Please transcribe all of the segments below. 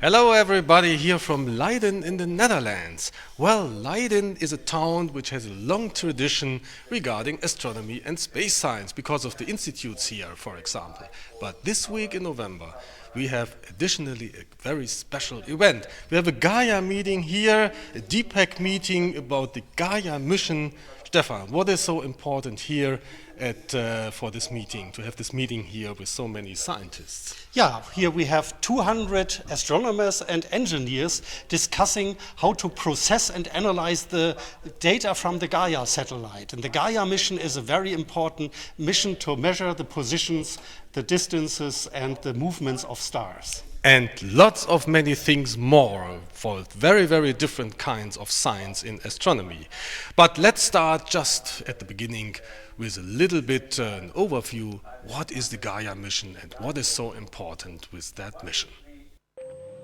Hello everybody here from Leiden in the Netherlands. Well, Leiden is a town which has a long tradition regarding astronomy and space science because of the institutes here, for example. But this week in November we have additionally a very special event. We have a Gaia meeting here, a DPAC meeting about the Gaia-Mission. Stefan, what is so important here for this meeting, to have this meeting here with so many scientists? Yeah, here we have 200 astronomers and engineers discussing how to process and analyze the data from the Gaia satellite. And the Gaia mission is a very important mission to measure the positions, the distances, and the movements of stars. And lots of many things more for very, very different kinds of science in astronomy. But let's start just at the beginning with a little bit an overview. What is the Gaia mission and what is so important with that mission?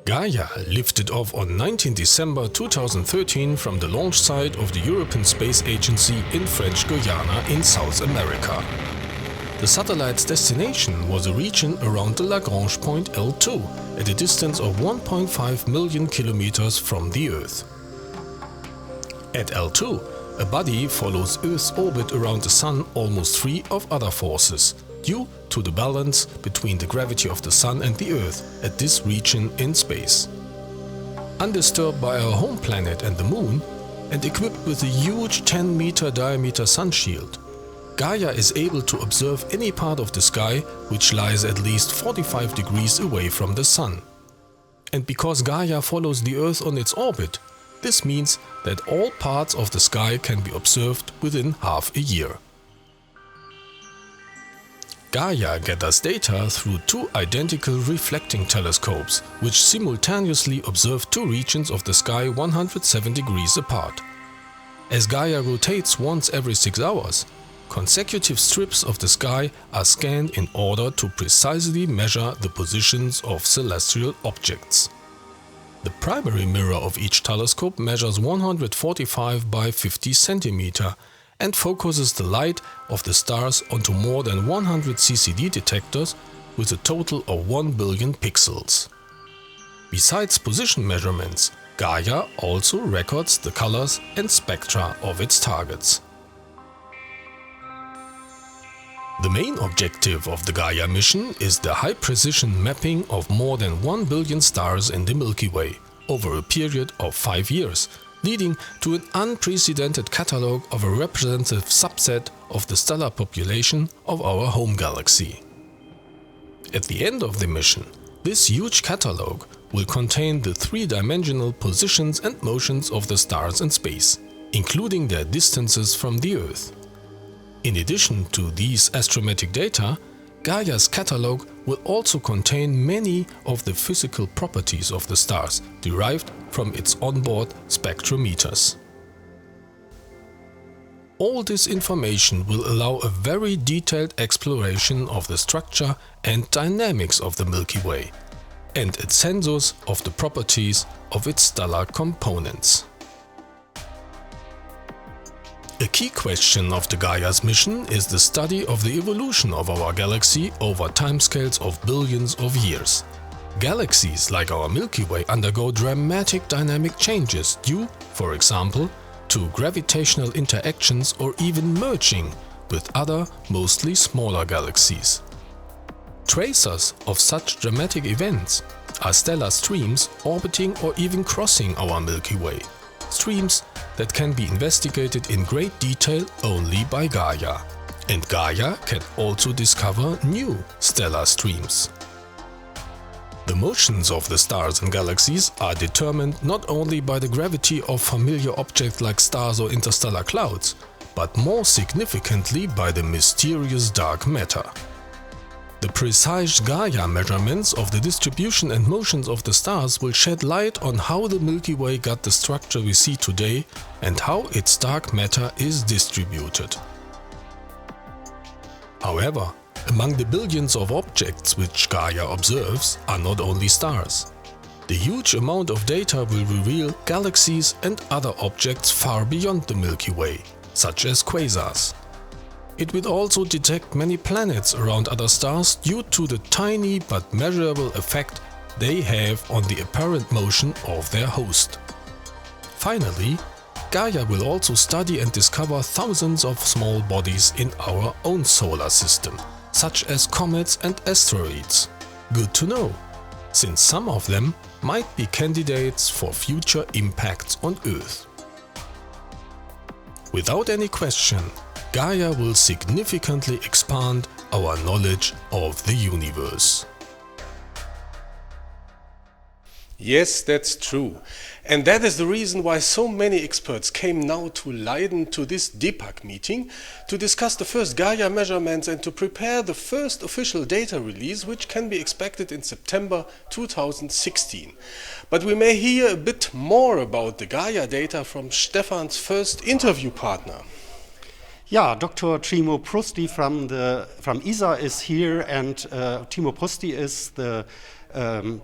Gaia lifted off on 19 December 2013 from the launch site of the European Space Agency in French Guiana in South America. The satellite's destination was a region around the Lagrange point L2 at a distance of 1.5 million kilometers from the Earth. At L2, a body follows Earth's orbit around the Sun almost free of other forces, due to the balance between the gravity of the Sun and the Earth at this region in space. Undisturbed by our home planet and the Moon, and equipped with a huge 10-meter diameter sun shield, Gaia is able to observe any part of the sky which lies at least 45 degrees away from the Sun. And because Gaia follows the Earth on its orbit, this means that all parts of the sky can be observed within half a year. Gaia gathers data through two identical reflecting telescopes, which simultaneously observe two regions of the sky 107 degrees apart. As Gaia rotates once every 6 hours, consecutive strips of the sky are scanned in order to precisely measure the positions of celestial objects. The primary mirror of each telescope measures 145 by 50 cm and focuses the light of the stars onto more than 100 CCD detectors with a total of 1 billion pixels. Besides position measurements, Gaia also records the colors and spectra of its targets. The main objective of the Gaia mission is the high-precision mapping of more than 1 billion stars in the Milky Way over a period of 5 years, leading to an unprecedented catalogue of a representative subset of the stellar population of our home galaxy. At the end of the mission, this huge catalogue will contain the three-dimensional positions and motions of the stars in space, including their distances from the Earth. In addition to these astrometric data, Gaia's catalogue will also contain many of the physical properties of the stars derived from its onboard spectrometers. All this information will allow a very detailed exploration of the structure and dynamics of the Milky Way and its census of the properties of its stellar components. A key question of the Gaia's mission is the study of the evolution of our galaxy over timescales of billions of years. Galaxies like our Milky Way undergo dramatic dynamic changes due, for example, to gravitational interactions or even merging with other, mostly smaller galaxies. Tracers of such dramatic events are stellar streams orbiting or even crossing our Milky Way. Streams that can be investigated in great detail only by Gaia. And Gaia can also discover new stellar streams. The motions of the stars and galaxies are determined not only by the gravity of familiar objects like stars or interstellar clouds, but more significantly by the mysterious dark matter. The precise Gaia measurements of the distribution and motions of the stars will shed light on how the Milky Way got the structure we see today and how its dark matter is distributed. However, among the billions of objects which Gaia observes are not only stars. The huge amount of data will reveal galaxies and other objects far beyond the Milky Way, such as quasars. It will also detect many planets around other stars due to the tiny but measurable effect they have on the apparent motion of their host. Finally, Gaia will also study and discover thousands of small bodies in our own solar system, such as comets and asteroids. Good to know, since some of them might be candidates for future impacts on Earth. Without any question, Gaia will significantly expand our knowledge of the universe. Yes, that's true. And that is the reason why so many experts came now to Leiden to this DPAC meeting to discuss the first Gaia measurements and to prepare the first official data release, which can be expected in September 2016. But we may hear a bit more about the Gaia data from Stefan's first interview partner. Yeah, Dr. Timo Prusti from ESA is here, and Timo Prusti is the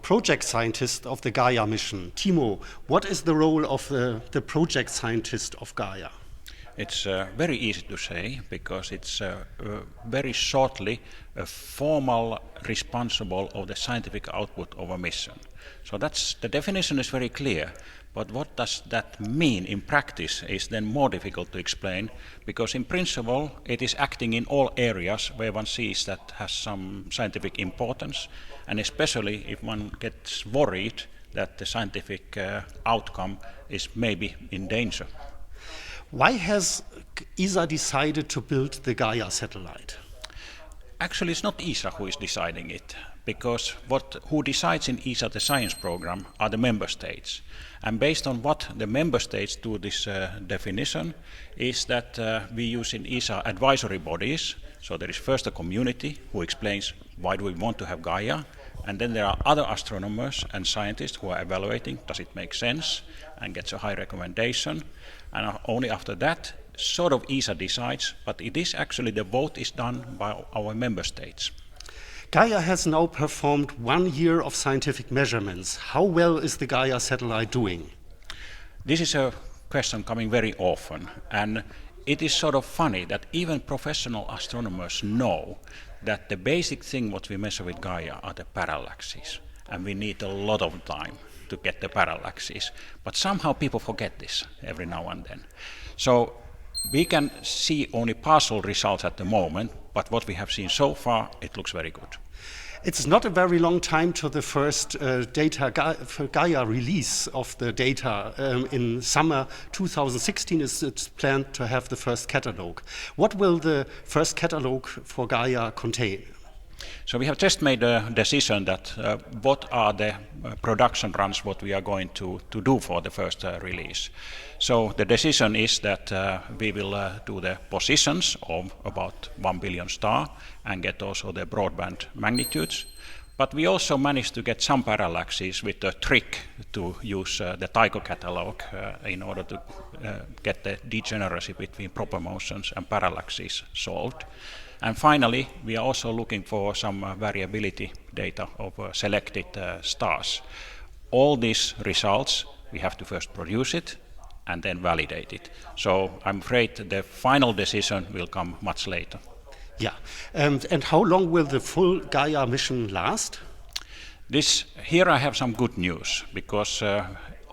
project scientist of the Gaia-Mission. Timo, what is the role of the project scientist of Gaia? It's very easy to say, because it's very shortly a formal responsible of the scientific output of a mission. So the definition is very clear, but what does that mean in practice is then more difficult to explain, because in principle it is acting in all areas where one sees that has some scientific importance, and especially if one gets worried that the scientific outcome is maybe in danger. Why has ESA decided to build the Gaia satellite? Actually, it's not ESA who is deciding it, because who decides in ESA the science program are the member states. And based on what the member states do this definition is that we use in ESA advisory bodies. So there is first a community who explains why do we want to have Gaia, and then there are other astronomers and scientists who are evaluating does it make sense and gets a high recommendation. And only after that, sort of ESA decides, but it is actually the vote is done by our member states. Gaia has now performed 1 year of scientific measurements. How well is the Gaia satellite doing? This is a question coming very often, and it is sort of funny that even professional astronomers know that the basic thing what we measure with Gaia are the parallaxes, and we need a lot of time to get the parallaxes. But somehow people forget this every now and then. So we can see only partial results at the moment, but what we have seen so far, it looks very good. It's not a very long time to the first Gaia release of the data. In summer 2016 it's planned to have the first catalogue. What will the first catalogue for Gaia contain? So we have just made a decision that what are the production runs what we are going to do for the first release. So the decision is that we will do the positions of about 1 billion star and get also the broadband magnitudes. But we also managed to get some parallaxes with the trick to use the Tycho catalogue in order to get the degeneracy between proper motions and parallaxes solved. And finally, we are also looking for some variability data of selected stars. All these results, we have to first produce it and then validate it. So I'm afraid the final decision will come much later. Yeah, and how long will the full Gaia mission last? Here I have some good news, because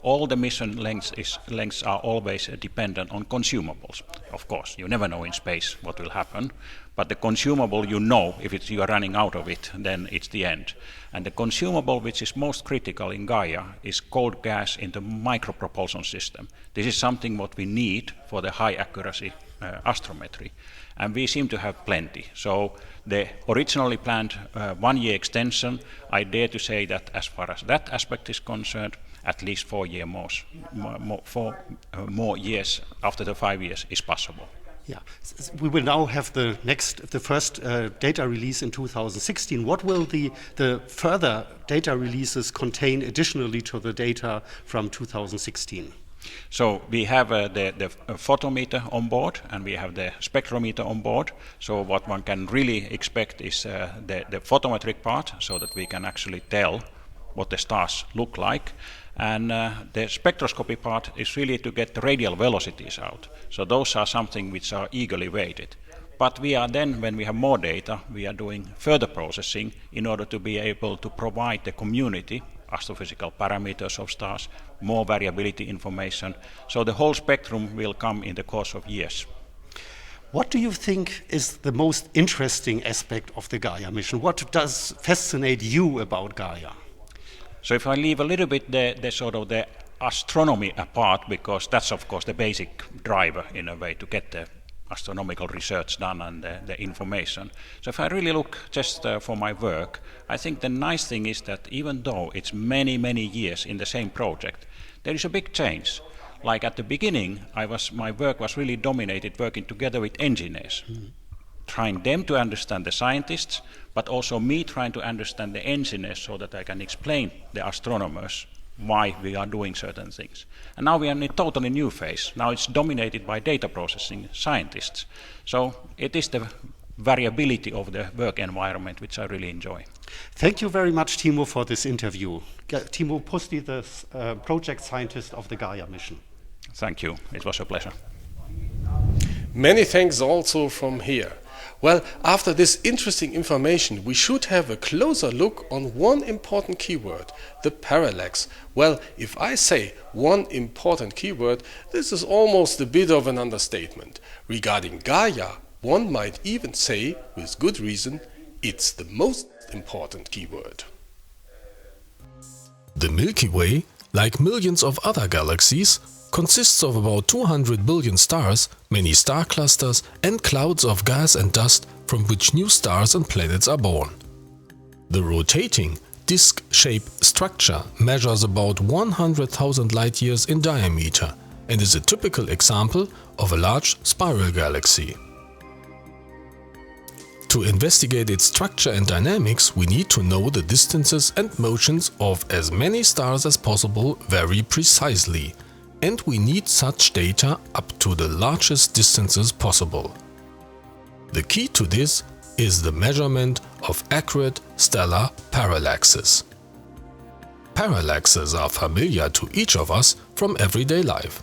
all the mission lengths are always dependent on consumables. Of course, you never know in space what will happen, but the consumable, you know, if you are running out of it, then it's the end. And the consumable which is most critical in Gaia is cold gas in the micropropulsion system. This is something what we need for the high accuracy astrometry, and we seem to have plenty. So the originally planned 1 year extension, I dare to say that as far as that aspect is concerned, at least 4 more years after the 5 years is possible. Yeah, we will now have the first data release in 2016. What will the further data releases contain additionally to the data from 2016? So we have the photometer on board, and we have the spectrometer on board. So what one can really expect is the photometric part, so that we can actually tell what the stars look like. And the spectroscopy part is really to get the radial velocities out. So those are something which are eagerly waited. But we are then, when we have more data, we are doing further processing in order to be able to provide the community astrophysical parameters of stars, more variability information. So the whole spectrum will come in the course of years. What do you think is the most interesting aspect of the Gaia mission? What does fascinate you about Gaia? So if I leave a little bit the sort of the astronomy apart, because that's of course the basic driver in a way to get the astronomical research done and the information. So if I really look just for my work, I think the nice thing is that even though it's many, many years in the same project, there is a big change. Like at the beginning, my work was really dominated working together with engineers, trying them to understand the scientists, but also me trying to understand the engineers so that I can explain the astronomers why we are doing certain things. And now we are in a totally new phase. Now it's dominated by data processing scientists. So it is the variability of the work environment which I really enjoy. Thank you very much, Timo, for this interview. Timo Pusti, the project scientist of the Gaia mission. Thank you. It was a pleasure. Many thanks also from here. Well, after this interesting information, we should have a closer look on one important keyword, the parallax. Well, if I say one important keyword, this is almost a bit of an understatement. Regarding Gaia, one might even say, with good reason, it's the most important keyword. The Milky Way, like millions of other galaxies, consists of about 200 billion stars, many star clusters and clouds of gas and dust from which new stars and planets are born. The rotating, disc-shaped structure measures about 100,000 light-years in diameter and is a typical example of a large spiral galaxy. To investigate its structure and dynamics, we need to know the distances and motions of as many stars as possible very precisely. And we need such data up to the largest distances possible. The key to this is the measurement of accurate stellar parallaxes. Parallaxes are familiar to each of us from everyday life.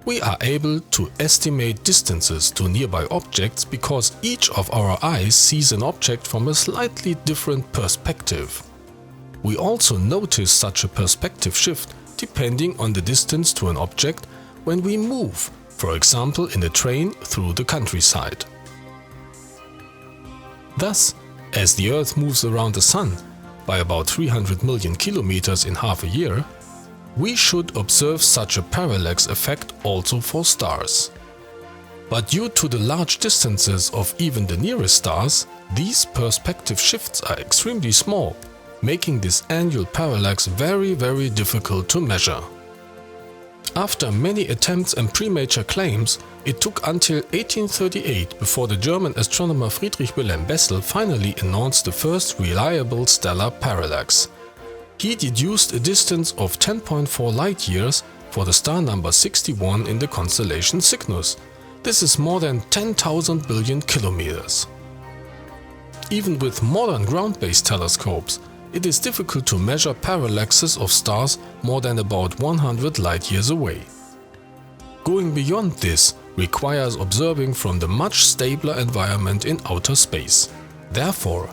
We are able to estimate distances to nearby objects because each of our eyes sees an object from a slightly different perspective. We also notice such a perspective shift depending on the distance to an object when we move, for example in a train through the countryside. Thus, as the Earth moves around the Sun by about 300 million kilometers in half a year, we should observe such a parallax effect also for stars. But due to the large distances of even the nearest stars, these perspective shifts are extremely small, making this annual parallax very, very difficult to measure. After many attempts and premature claims, it took until 1838 before the German astronomer Friedrich Wilhelm Bessel finally announced the first reliable stellar parallax. He deduced a distance of 10.4 light-years for the star number 61 in the constellation Cygnus. This is more than 10,000 billion kilometers. Even with modern ground-based telescopes, it is difficult to measure parallaxes of stars more than about 100 light-years away. Going beyond this requires observing from the much stabler environment in outer space. Therefore,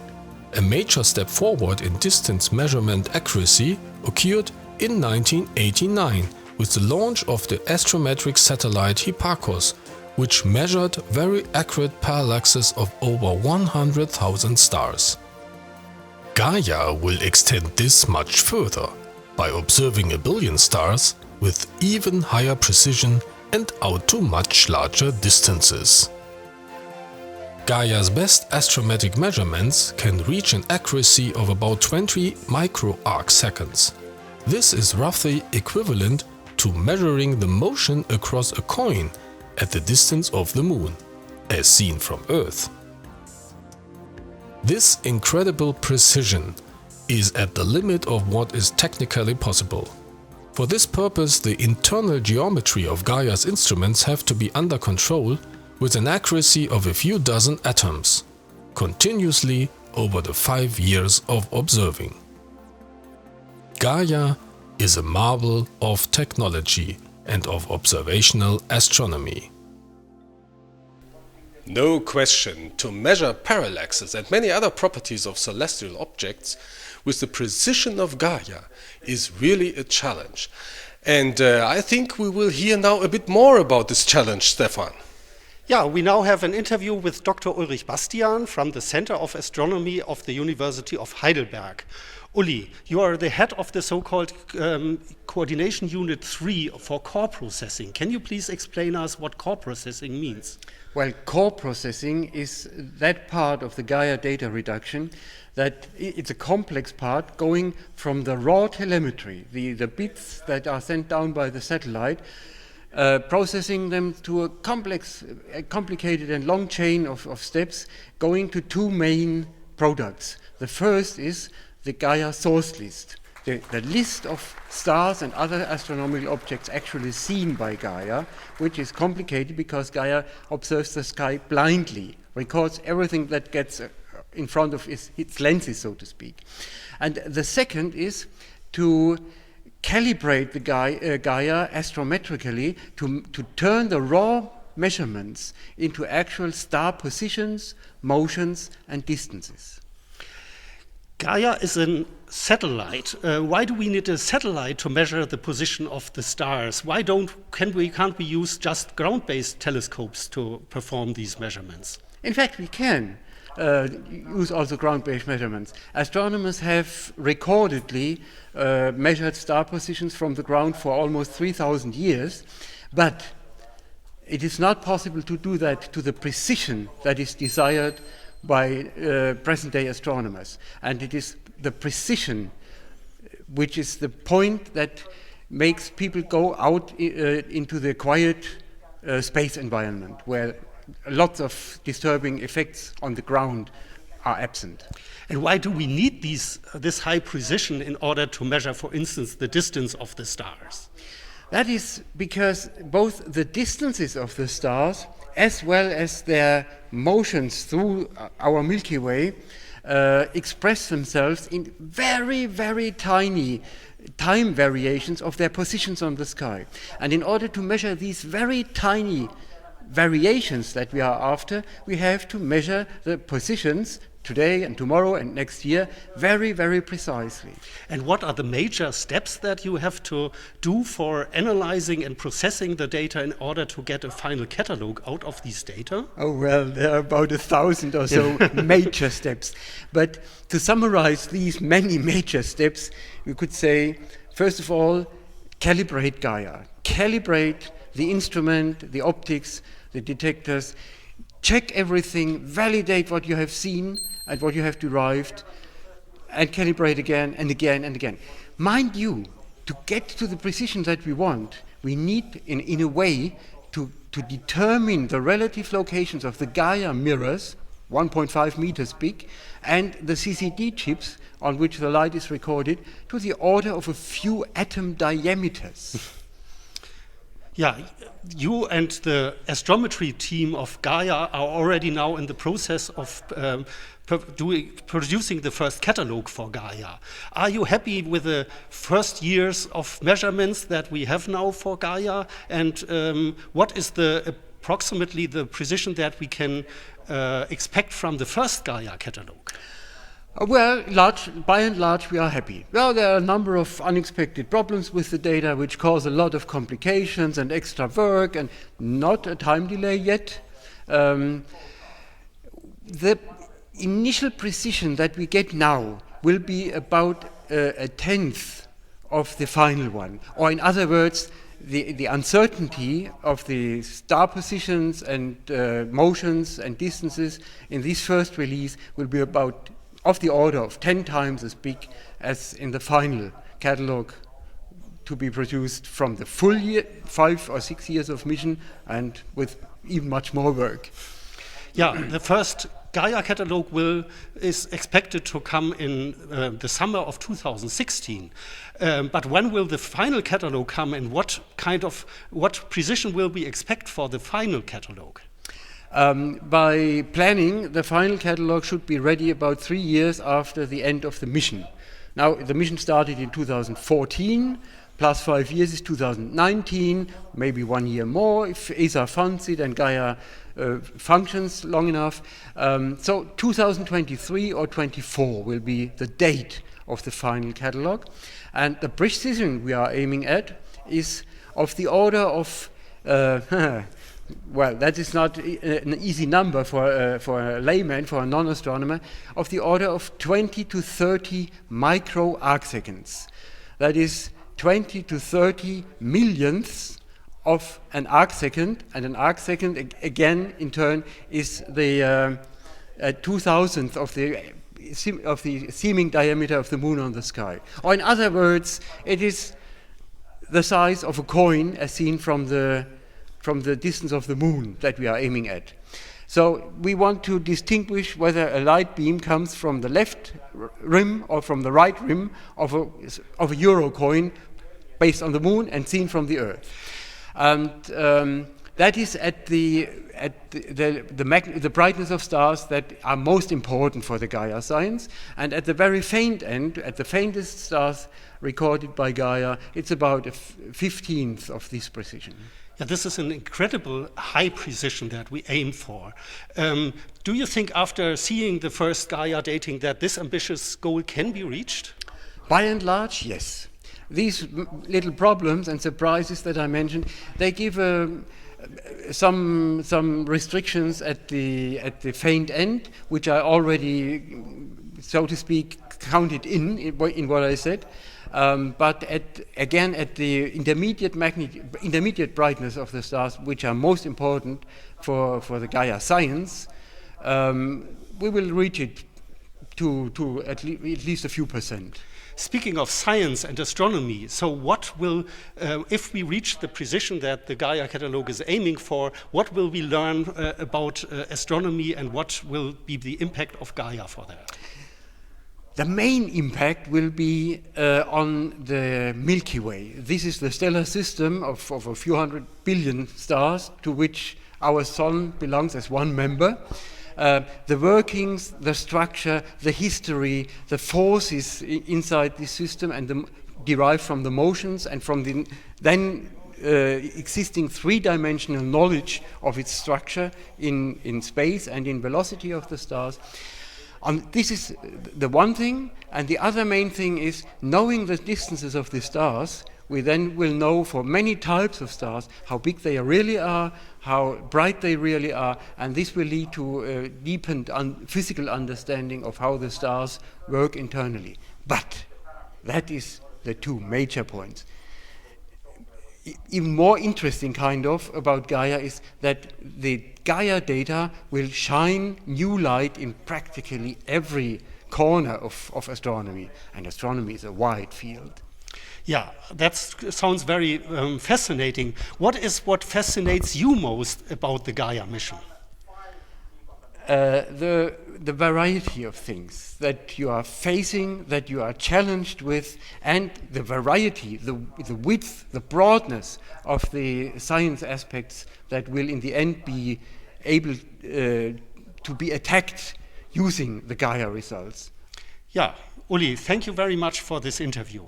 a major step forward in distance measurement accuracy occurred in 1989 with the launch of the astrometric satellite Hipparcos, which measured very accurate parallaxes of over 100,000 stars. Gaia will extend this much further by observing a billion stars with even higher precision and out to much larger distances. Gaia's best astrometric measurements can reach an accuracy of about 20 microarc-seconds. This is roughly equivalent to measuring the motion across a coin at the distance of the Moon, as seen from Earth. This incredible precision is at the limit of what is technically possible. For this purpose, the internal geometry of Gaia's instruments have to be under control with an accuracy of a few dozen atoms, continuously over the 5 years of observing. Gaia is a marvel of technology and of observational astronomy. No question, to measure parallaxes and many other properties of celestial objects with the precision of Gaia is really a challenge. And I think we will hear now a bit more about this challenge, Stefan. Yeah, we now have an interview with Dr. Ulrich Bastian from the Center of Astronomy of the University of Heidelberg. Uli, you are the head of the so-called Coordination Unit 3 for core processing. Can you please explain us what core processing means? Well, core processing is that part of the Gaia data reduction that it's a complex part going from the raw telemetry, the bits that are sent down by the satellite, processing them to a complicated and long chain of steps, going to two main products. The first is the Gaia source list, the list of stars and other astronomical objects actually seen by Gaia, which is complicated because Gaia observes the sky blindly, records everything that gets in front of its lenses, so to speak. And the second is to calibrate the Gaia astrometrically to turn the raw measurements into actual star positions, motions, and distances. Gaia is a satellite. Why do we need a satellite to measure the position of the stars? Why can't we use just ground-based telescopes to perform these measurements? In fact, we can use also ground-based measurements. Astronomers have recordedly measured star positions from the ground for almost 3,000 years, but it is not possible to do that to the precision that is desired by present-day astronomers. And it is the precision which is the point that makes people go out into the quiet space environment where lots of disturbing effects on the ground are absent. And why do we need this high precision in order to measure, for instance, the distance of the stars? That is because both the distances of the stars as well as their motions through our Milky Way express themselves in very, very tiny time variations of their positions on the sky. And in order to measure these very tiny variations that we are after, we have to measure the positions today and tomorrow and next year very, very precisely. And what are the major steps that you have to do for analyzing and processing the data in order to get a final catalogue out of these data? Oh, well, there are about 1,000 or so major steps. But to summarize these many major steps, we could say, first of all, calibrate Gaia. Calibrate the instrument, the optics, the detectors, check everything, validate what you have seen and what you have derived, and calibrate again and again and again. Mind you, to get to the precision that we want, we need, in a way, to determine the relative locations of the Gaia mirrors, 1.5 meters big, and the CCD chips on which the light is recorded, to the order of a few atom diameters. Yeah, you and the astrometry team of Gaia are already now in the process of producing the first catalogue for Gaia. Are you happy with the first years of measurements that we have now for Gaia? And what is approximately the precision that we can expect from the first Gaia catalogue? Well, by and large, we are happy. Well, there are a number of unexpected problems with the data which cause a lot of complications and extra work and not a time delay yet. The initial precision that we get now will be about a tenth of the final one. Or in other words, the uncertainty of the star positions and motions and distances in this first release will be about of the order of 10 times as big as in the final catalogue to be produced from the full year, 5 or 6 years of mission, and with even much more work. Yeah, the first Gaia catalogue is expected to come in the summer of 2016. But when will the final catalogue come, and what precision will we expect for the final catalogue? By planning, the final catalogue should be ready about 3 years after the end of the mission. Now, the mission started in 2014. plus 5 years is 2019, maybe 1 year more if ESA funds it and Gaia functions long enough. So 2023 or 24 will be the date of the final catalogue. And the precision we are aiming at is of the order of, well, that is not an easy number for a layman, for a non-astronomer, of the order of 20 to 30 micro arcseconds. That is 20 to 30 millionths of an arcsecond, and an arcsecond again in turn is the 2000th of the seeming diameter of the moon on the sky. Or in other words, it is the size of a coin as seen from the distance of the moon that we are aiming at. So we want to distinguish whether a light beam comes from the left rim or from the right rim of a euro coin based on the moon and seen from the Earth. And that is at the brightness of stars that are most important for the Gaia science. And at the very faint end, at the faintest stars recorded by Gaia, it's about a 15th of this precision. Yeah, this is an incredible high precision that we aim for. Do you think after seeing the first Gaia dating that this ambitious goal can be reached? By and large, yes. These little problems and surprises that I mentioned, they give some restrictions at the faint end, which I already, so to speak, counted in what I said. But at the intermediate brightness of the stars, which are most important for the Gaia science, we will reach it to at least a few percent. Speaking of science and astronomy, so what will, if we reach the precision that the Gaia catalogue is aiming for, what will we learn about astronomy, and what will be the impact of Gaia for that? The main impact will be on the Milky Way. This is the stellar system of a few hundred billion stars to which our Sun belongs as one member. The workings, the structure, the history, the forces inside this system and derived from the motions and from the then existing three-dimensional knowledge of its structure in space and in velocity of the stars. This is the one thing, and the other main thing is knowing the distances of the stars. We then will know for many types of stars how big they really are, how bright they really are, and this will lead to a deepened physical understanding of how the stars work internally. But that is the two major points. Even more interesting kind of about Gaia is that the Gaia data will shine new light in practically every corner of astronomy, and astronomy is a wide field. Yeah, that sounds very fascinating. What fascinates you most about the Gaia mission? The variety of things that you are facing, that you are challenged with, and the variety, the width, the broadness of the science aspects that will in the end be able to be attacked using the Gaia results. Yeah, Uli, thank you very much for this interview.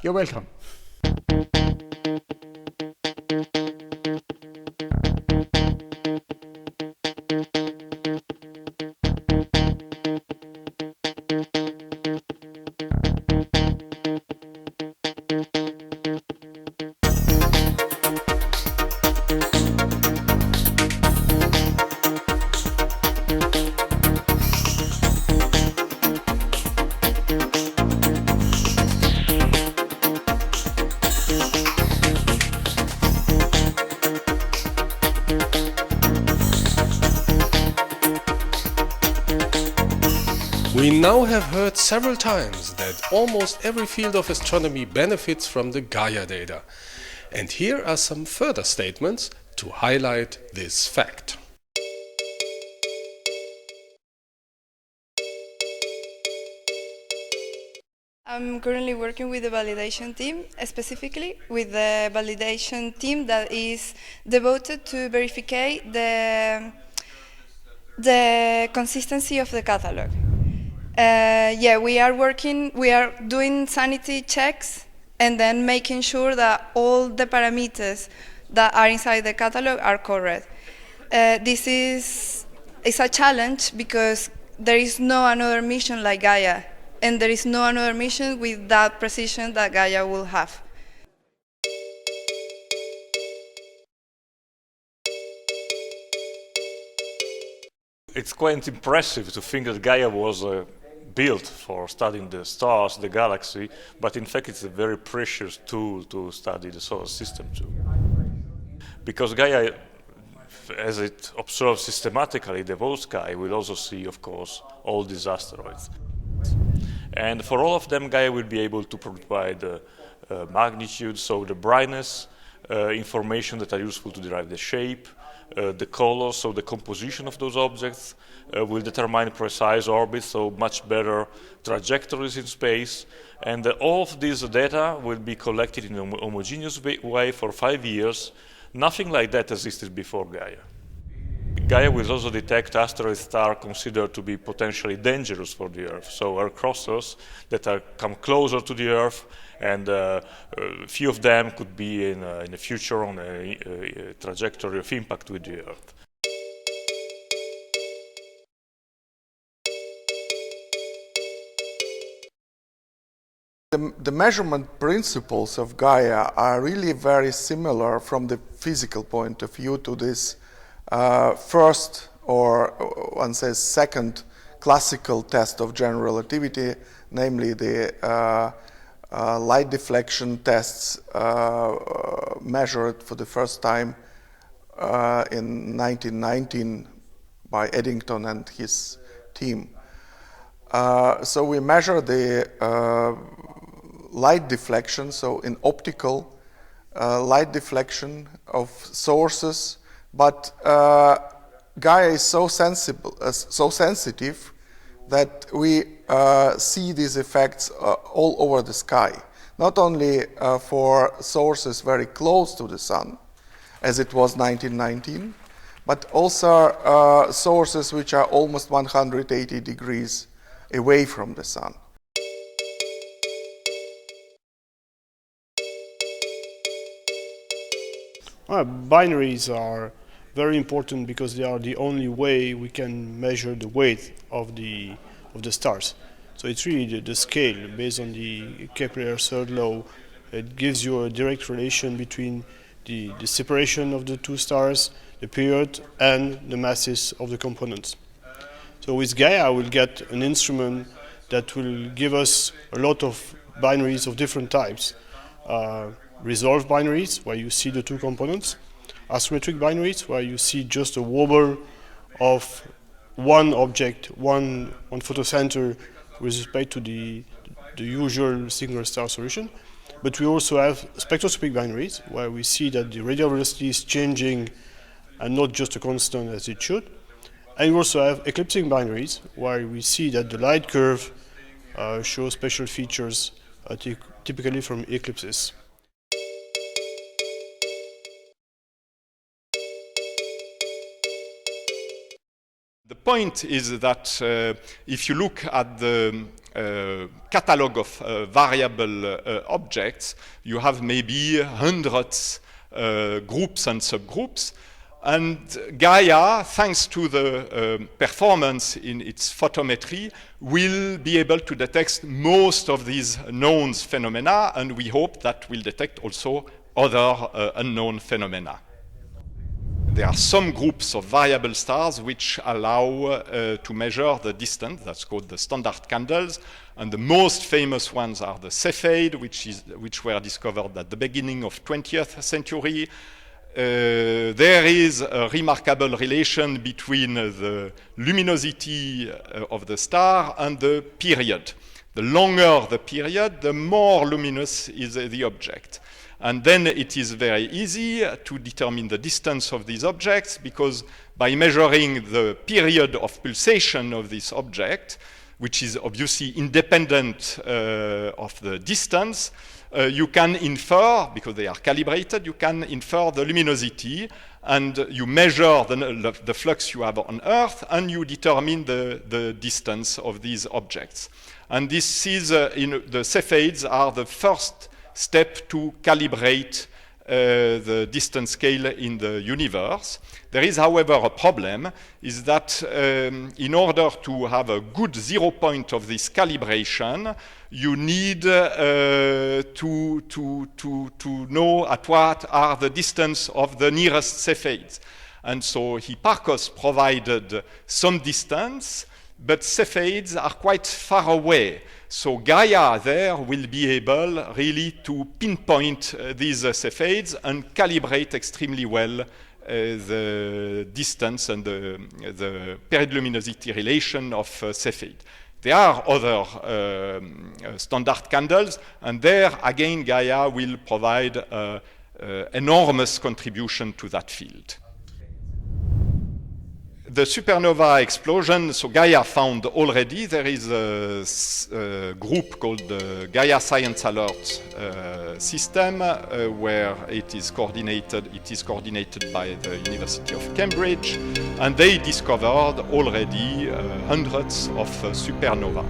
You're welcome. We now have heard several times that almost every field of astronomy benefits from the Gaia data. And here are some further statements to highlight this fact. I'm currently working with the validation team, specifically with the validation team that is devoted to verify the consistency of the catalog. We are doing sanity checks and then making sure that all the parameters that are inside the catalog are correct. This is a challenge because there is no another mission like Gaia, and there is no another mission with that precision that Gaia will have. It's quite impressive to think that Gaia was built for studying the stars, the galaxy, but in fact it's a very precious tool to study the solar system too. Because Gaia, as it observes systematically the whole sky, will also see, of course, all these asteroids. And for all of them, Gaia will be able to provide magnitude, so the brightness, information that are useful to derive the shape, the color, so the composition of those objects will determine precise orbits, so much better trajectories in space. And all of these data will be collected in a homogeneous way for 5 years. Nothing like that existed before Gaia. Gaia will also detect asteroids that are considered to be potentially dangerous for the Earth, so Earth crossers that come closer to the Earth, and few of them could be in the future on a trajectory of impact with the Earth. The measurement principles of Gaia are really very similar from the physical point of view to this first, or one says second, classical test of general relativity, namely the light deflection tests measured for the first time in 1919 by Eddington and his team. So we measure the light deflection, so in optical light deflection of sources, but Gaia is so sensitive that we see these effects all over the sky, not only for sources very close to the Sun, as it was 1919, but also sources which are almost 180 degrees away from the Sun. Binaries are very important because they are the only way we can measure the weight of the stars. So it's really the scale based on the Kepler third law. It gives you a direct relation between the separation of the two stars, the period, and the masses of the components. So with Gaia, we'll get an instrument that will give us a lot of binaries of different types. Resolved binaries, where you see the two components. Asymmetric binaries, where you see just a wobble of one object, one photocenter with respect to the usual single star solution. But we also have spectroscopic binaries, where we see that the radial velocity is changing and not just a constant as it should. And we also have eclipsing binaries, where we see that the light curve shows special features typically from eclipses. The point is that if you look at the catalog of variable objects, you have maybe hundreds groups and subgroups. And Gaia, thanks to the performance in its photometry, will be able to detect most of these known phenomena, and we hope that will detect also other unknown phenomena. There are some groups of variable stars which allow to measure the distance. That's called the standard candles. And the most famous ones are the Cepheid, which were discovered at the beginning of 20th century. There is a remarkable relation between the luminosity of the star and the period. The longer the period, the more luminous is the object. And then it is very easy to determine the distance of these objects, because by measuring the period of pulsation of this object, which is obviously independent of the distance, you can infer, because they are calibrated, you can infer the luminosity, and you measure the flux you have on Earth, and you determine the distance of these objects. And this is, the Cepheids are the first step to calibrate the distance scale in the universe. There is, however, a problem, is that in order to have a good 0 point of this calibration, you need to know at what are the distance of the nearest Cepheids. And so Hipparcos provided some distance, but Cepheids are quite far away. So Gaia there will be able really to pinpoint these Cepheids and calibrate extremely well the distance and the period-luminosity relation of Cepheid. There are other standard candles, and there again Gaia will provide enormous contribution to that field. The supernova explosion, so Gaia found already, there is a group called the Gaia Science Alert system where it is coordinated by the University of Cambridge, and they discovered already hundreds of supernova.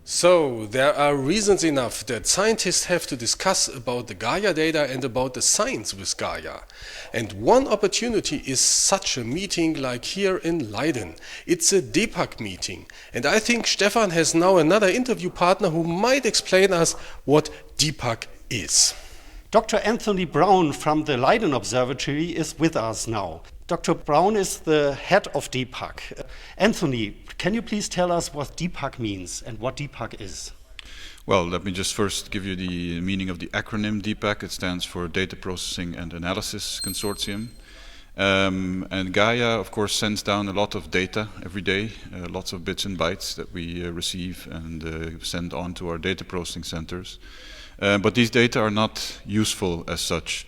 So, there are reasons enough that scientists have to discuss about the Gaia data and about the science with Gaia. And one opportunity is such a meeting like here in Leiden. It's a DPAC meeting. And I think Stefan has now another interview partner who might explain us what DPAC is. Dr. Anthony Brown from the Leiden Observatory is with us now. Dr. Brown is the head of DPAC. Anthony, can you please tell us what DPAC means and what DPAC is? Well, let me just first give you the meaning of the acronym DPAC. It stands for Data Processing and Analysis Consortium. And Gaia, of course, sends down a lot of data every day, lots of bits and bytes that we receive and send on to our data processing centers. But these data are not useful as such.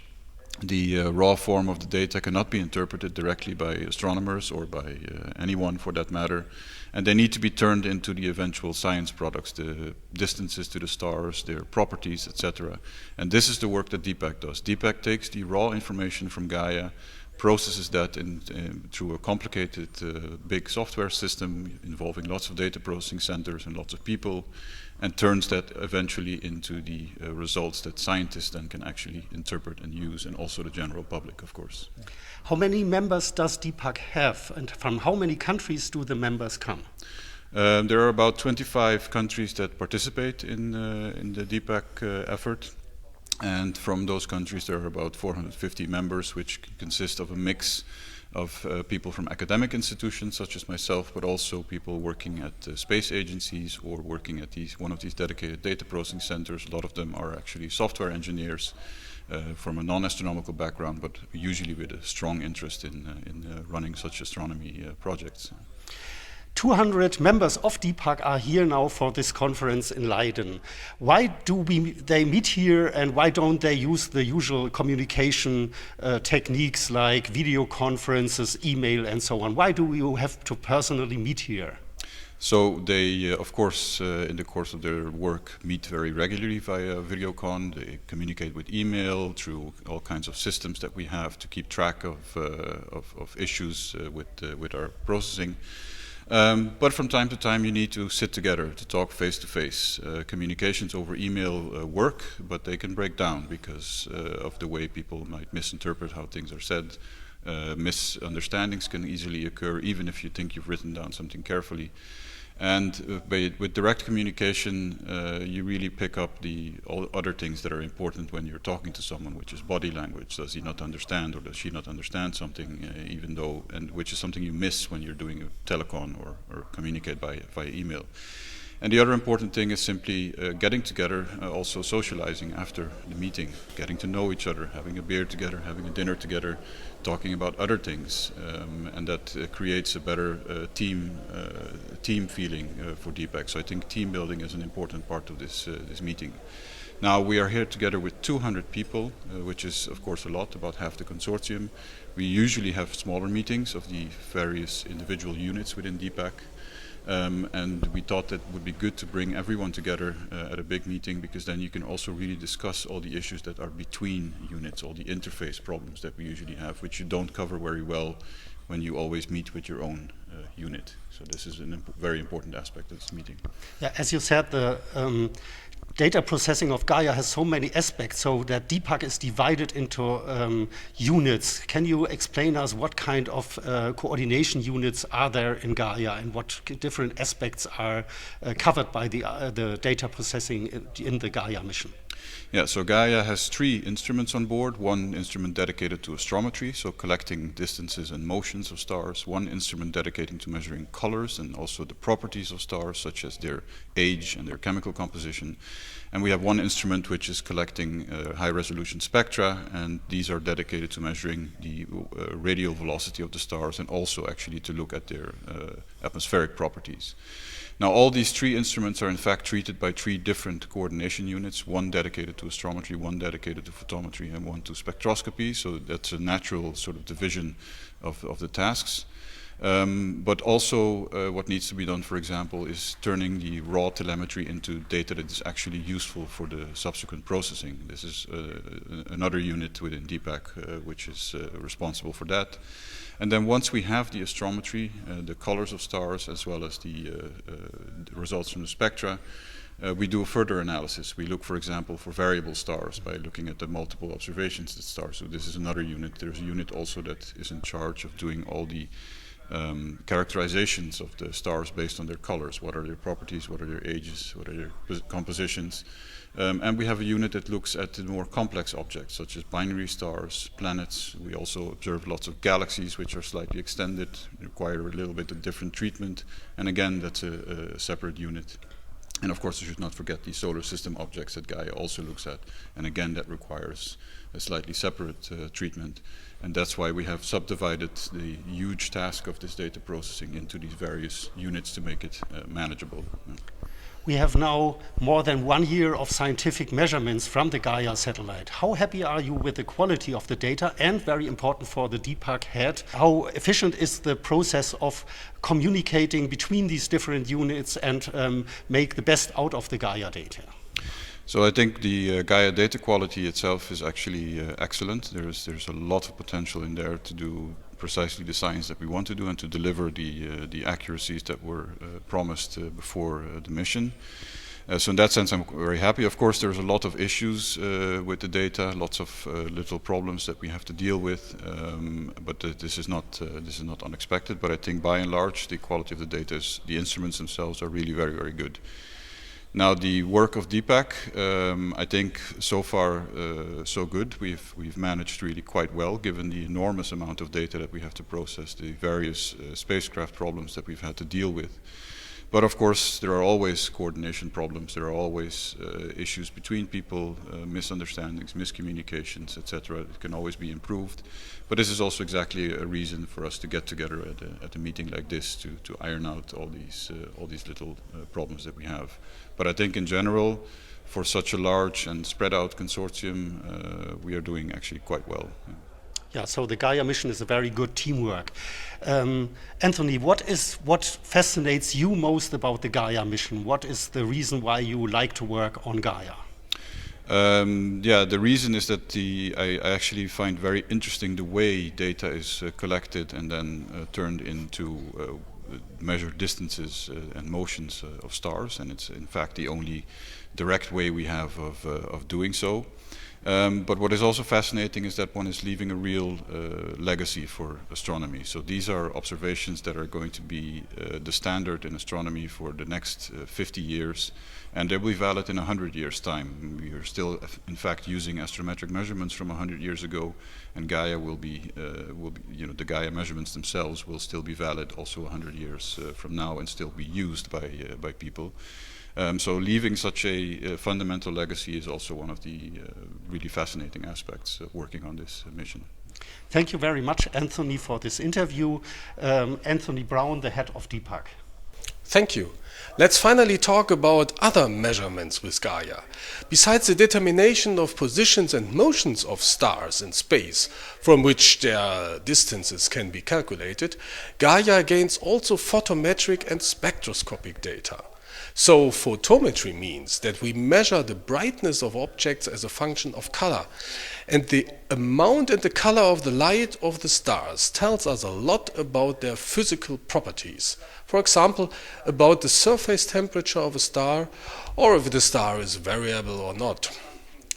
The raw form of the data cannot be interpreted directly by astronomers or by anyone for that matter, and they need to be turned into the eventual science products, the distances to the stars, their properties, etc. And this is the work that DPAC does. DPAC takes the raw information from Gaia, processes that through a complicated big software system involving lots of data processing centers and lots of people, and turns that eventually into the results that scientists then can actually interpret and use, and also the general public, of course. How many members does DPAC have, and from how many countries do the members come? There are about 25 countries that participate in the DPAC effort. And from those countries there are about 450 members, which consist of a mix of people from academic institutions such as myself, but also people working at space agencies or working at one of these dedicated data processing centers. A lot of them are actually software engineers from a non-astronomical background, but usually with a strong interest in running such astronomy projects. 200 members of DPAC are here now for this conference in Leiden. Why do they meet here, and why don't they use the usual communication techniques like video conferences, email, and so on? Why do you have to personally meet here? So they, of course, in the course of their work, meet very regularly via videocon. They communicate with email through all kinds of systems that we have to keep track of issues with our processing. But from time to time you need to sit together to talk face to face. Communications over email work, but they can break down because of the way people might misinterpret how things are said. Misunderstandings can easily occur even if you think you've written down something carefully. And with direct communication, you really pick up all other things that are important when you're talking to someone, which is body language. Does he not understand, or does she not understand something, and which is something you miss when you're doing a telecon or communicate via email. And the other important thing is simply getting together, also socializing after the meeting, getting to know each other, having a beer together, having a dinner together, talking about other things, and that creates a better team feeling for DPAC. So I think team building is an important part of this meeting. Now we are here together with 200 people, which is of course a lot, about half the consortium. We usually have smaller meetings of the various individual units within DPAC. And we thought that it would be good to bring everyone together at a big meeting, because then you can also really discuss all the issues that are between units, all the interface problems that we usually have, which you don't cover very well when you always meet with your own unit. So this is a very important aspect of this meeting. Yeah, as you said, the data processing of Gaia has so many aspects, so that DPAC is divided into units. Can you explain us what kind of coordination units are there in Gaia, and what different aspects are covered by the data processing in the Gaia mission? Yeah, so Gaia has 3 instruments on board. One instrument dedicated to astrometry, so collecting distances and motions of stars. One instrument dedicated to measuring colors and also the properties of stars, such as their age and their chemical composition. And we have one instrument which is collecting high-resolution spectra, and these are dedicated to measuring the radial velocity of the stars, and also actually to look at their atmospheric properties. Now, all these 3 instruments are in fact treated by 3 different coordination units, one dedicated to astrometry, one dedicated to photometry, and one to spectroscopy. So that's a natural sort of division of the tasks. But also what needs to be done, for example, is turning the raw telemetry into data that is actually useful for the subsequent processing. This is another unit within DPAC which is responsible for that. And then once we have the astrometry, the colors of stars, as well as the results from the spectra, we do a further analysis. We look, for example, for variable stars by looking at the multiple observations of stars. So this is another unit. There's a unit also that is in charge of doing all the characterizations of the stars based on their colors. What are their properties, what are their ages, what are their compositions. And we have a unit that looks at the more complex objects, such as binary stars, planets. We also observe lots of galaxies, which are slightly extended, require a little bit of different treatment. And again, that's a separate unit. And of course, I should not forget the solar system objects that Gaia also looks at. And again, that requires a slightly separate treatment. And that's why we have subdivided the huge task of this data processing into these various units to make it manageable. We have now more than 1 year of scientific measurements from the Gaia satellite. How happy are you with the quality of the data? And very important for the DPAC head, how efficient is the process of communicating between these different units and make the best out of the Gaia data? So I think the Gaia data quality itself is actually excellent. There's a lot of potential in there to do precisely the science that we want to do and to deliver the accuracies that were promised before the mission. So in that sense, I'm very happy. Of course, there's a lot of issues with the data, lots of little problems that we have to deal with. But this is not unexpected. But I think by and large, the quality of the data, the instruments themselves are really very, very good. Now, the work of DPAC, I think so far so good. We've managed really quite well, given the enormous amount of data that we have to process, the various spacecraft problems that we've had to deal with. But of course, there are always coordination problems. There are always issues between people, misunderstandings, miscommunications, etc. It can always be improved. But this is also exactly a reason for us to get together at a meeting like this to iron out all these little problems that we have. But I think in general, for such a large and spread out consortium, we are doing actually quite well. Yeah, so the Gaia mission is a very good teamwork. Anthony, what fascinates you most about the Gaia mission? What is the reason why you like to work on Gaia? Yeah, the reason is that I actually find very interesting the way data is collected and then turned into measured distances and motions of stars, and it's in fact the only direct way we have of doing so. But what is also fascinating is that one is leaving a real legacy for astronomy. So these are observations that are going to be the standard in astronomy for the next 50 years, and they will be valid in 100 years' time. We are still, in fact, using astrometric measurements from 100 years ago, and Gaia will be the Gaia measurements themselves will still be valid also 100 years from now and still be used by people. So leaving such a fundamental legacy is also one of the really fascinating aspects of working on this mission. Thank you very much, Anthony, for this interview. Anthony Brown, the head of DPAC. Thank you. Let's finally talk about other measurements with Gaia. Besides the determination of positions and motions of stars in space, from which their distances can be calculated, Gaia gains also photometric and spectroscopic data. So photometry means that we measure the brightness of objects as a function of color, and the amount and the color of the light of the stars tells us a lot about their physical properties. For example, about the surface temperature of a star, or if the star is variable or not.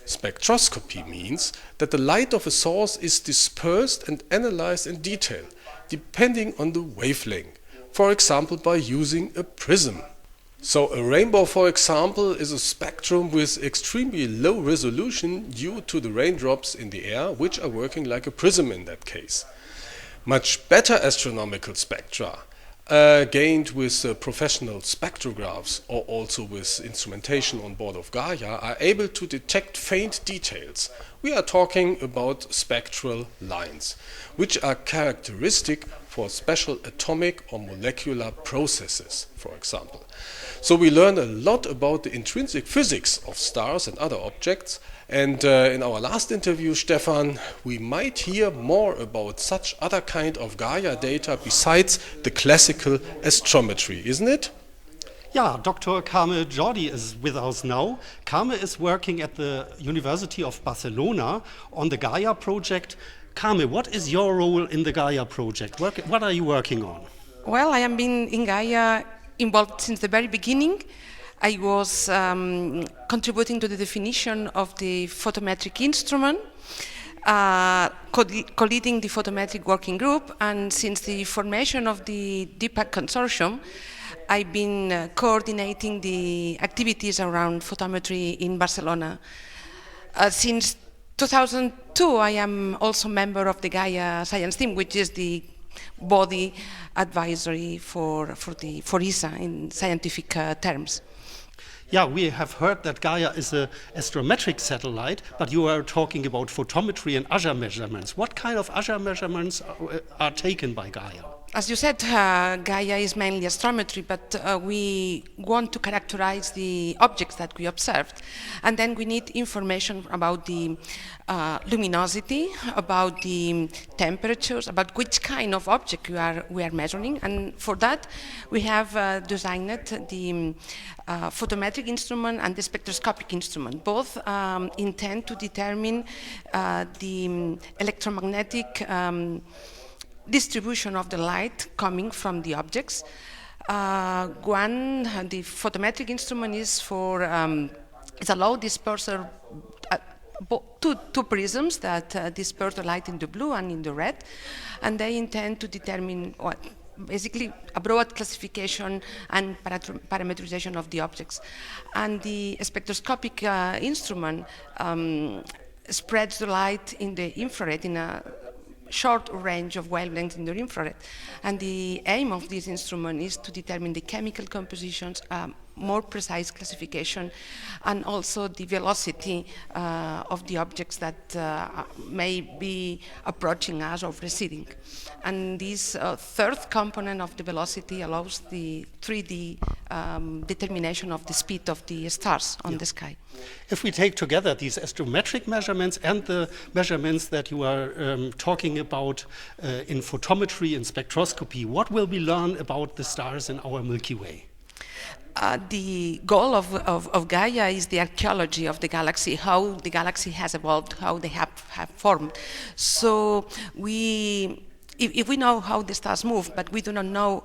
Spectroscopy means that the light of a source is dispersed and analyzed in detail, depending on the wavelength, for example by using a prism. So a rainbow, for example, is a spectrum with extremely low resolution due to the raindrops in the air, which are working like a prism in that case. Much better astronomical spectra, gained with professional spectrographs or also with instrumentation on board of Gaia, are able to detect faint details. We are talking about spectral lines, which are characteristic for special atomic or molecular processes, for example. So we learn a lot about the intrinsic physics of stars and other objects, and in our last interview, Stefan, we might hear more about such other kind of Gaia data besides the classical astrometry, isn't it? Yeah, Dr. Carme Jordi is with us now. Carme is working at the University of Barcelona on the Gaia project. Carme, what is your role in the Gaia project? What are you working on? Well, I have been in Gaia involved since the very beginning. I was contributing to the definition of the photometric instrument, co-leading the photometric working group, and since the formation of the DPAC Consortium, I've been coordinating the activities around photometry in Barcelona. Since 2002, I am also member of the Gaia science team, which is the body advisory for ESA in scientific terms. Yeah, we have heard that Gaia is an astrometric satellite, but you are talking about photometry and other measurements. What kind of other measurements are taken by Gaia? As you said, Gaia is mainly astrometry, but we want to characterize the objects that we observed. And then we need information about the luminosity, about the temperatures, about which kind of object we are measuring. And for that, we have designed the photometric instrument and the spectroscopic instrument. Both intend to determine the electromagnetic distribution of the light coming from the objects. The photometric instrument is for it's a low disperser, two prisms that disperse the light in the blue and in the red, and they intend to determine basically a broad classification and parametrization of the objects. And the spectroscopic instrument spreads the light in the infrared in a short range of wavelengths in the infrared. And the aim of this instrument is to determine the chemical compositions, more precise classification, and also the velocity of the objects that may be approaching us or receding. And this third component of the velocity allows the 3D determination of the speed of the stars on the sky. If we take together these astrometric measurements and the measurements that you are talking about in photometry and spectroscopy, what will we learn about the stars in our Milky Way? The goal of Gaia is the archaeology of the galaxy, how the galaxy has evolved, how they have formed. So if we know how the stars move, but we do not know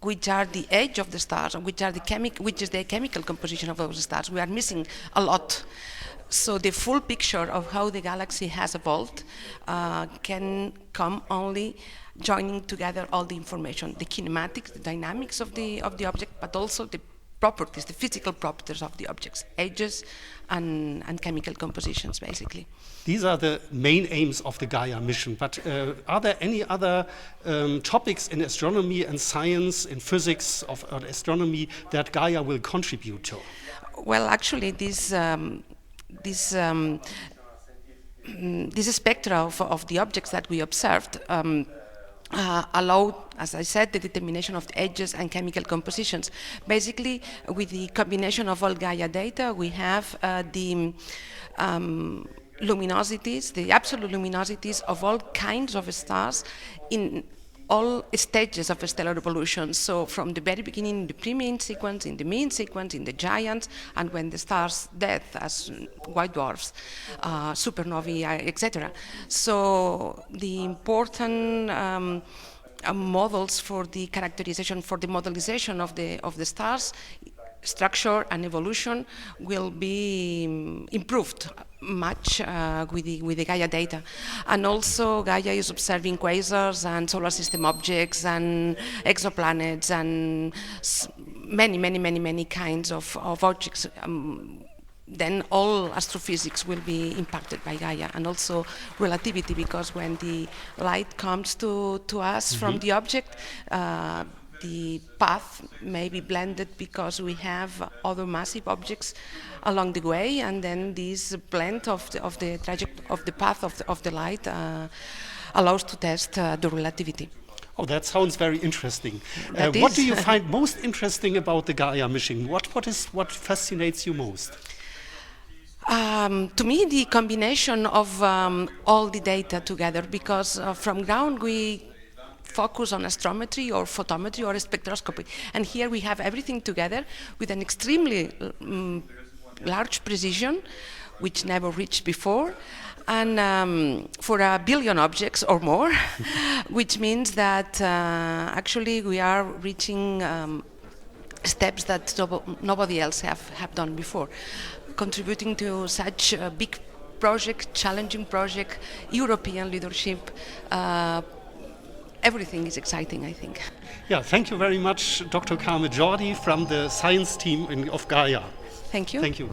which are the age of the stars, and which is the chemical composition of those stars, we are missing a lot. So the full picture of how the galaxy has evolved can come only joining together all the information, the kinematics, the dynamics of the object, but also the properties, the physical properties of the objects, ages and chemical compositions, basically. These are the main aims of the Gaia mission, but are there any other topics in astronomy and science, in physics of astronomy that Gaia will contribute to? Well, actually, this spectra of the objects that we observed allow, as I said, the determination of the edges and chemical compositions. Basically, with the combination of all Gaia data, we have the luminosities, the absolute luminosities of all kinds of stars in all stages of stellar evolution. So from the very beginning, the pre-main sequence, in the main sequence, in the giants, and when the stars death as white dwarfs, supernovae, etc. So the important models for the characterization, for the modelization of the stars, structure and evolution will be improved much with the Gaia data. And also Gaia is observing quasars and solar system objects and exoplanets and many kinds of objects. Then all astrophysics will be impacted by Gaia, and also relativity, because when the light comes to us from the object, the path may be blended because we have other massive objects along the way, and then this blend of the path of the light allows to test the relativity. Oh, that sounds very interesting. What do you find most interesting about the Gaia-Mission? What fascinates you most? To me, the combination of all the data together, because from ground we focus on astrometry or photometry or spectroscopy, and here we have everything together with an extremely large precision, which never reached before, and for 1 billion objects or more, which means that actually we are reaching steps that nobody else have done before, contributing to such a big project, challenging project, European leadership. Everything is exciting, I think. Yeah, thank you very much, Dr. Carmen Jordi from the science team of Gaia. Thank you. Thank you.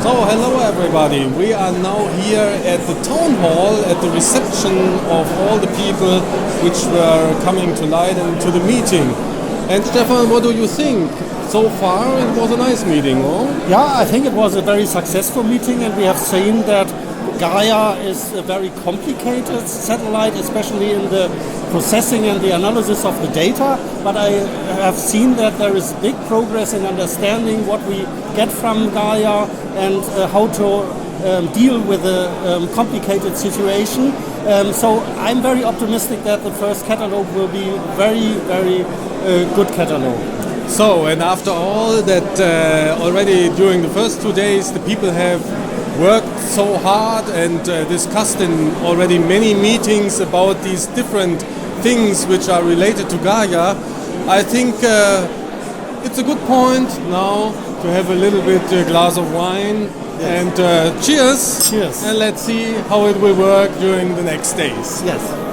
So, hello everybody. We are now here at the town hall at the reception of all the people which were coming to Leiden to the meeting. And Stefan, what do you think? So far it was a nice meeting, no? Yeah, I think it was a very successful meeting, and we have seen that Gaia is a very complicated satellite, especially in the processing and the analysis of the data. But I have seen that there is big progress in understanding what we get from Gaia and how to deal with a complicated situation. So I'm very optimistic that the first catalog will be very good catalog. So, and after all that already during the first 2 days the people have worked so hard and discussed in already many meetings about these different things which are related to Gaia, I think it's a good point now to have a little bit glass of wine. Yes. And cheers! Cheers! And let's see how it will work during the next days. Yes.